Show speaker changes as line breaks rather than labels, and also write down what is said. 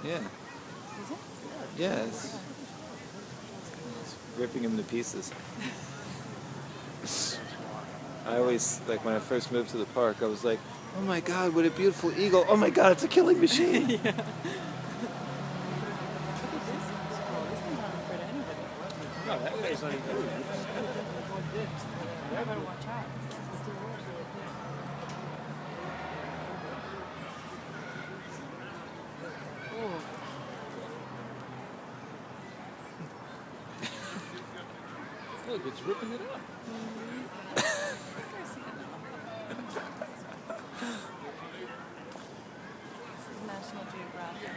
Yeah.
Is it?
Yeah, it's ripping him to pieces. I always, like when I first moved to the park, I was like, oh my god, what a beautiful eagle. Oh my god, it's a killing machine.
Yeah. Look at this squirrel. This one's not afraid of anybody.
No, that guy's not even moving.
You better watch out. It's too worse. Oh.
Look, it's ripping it up.
This is National Geographic.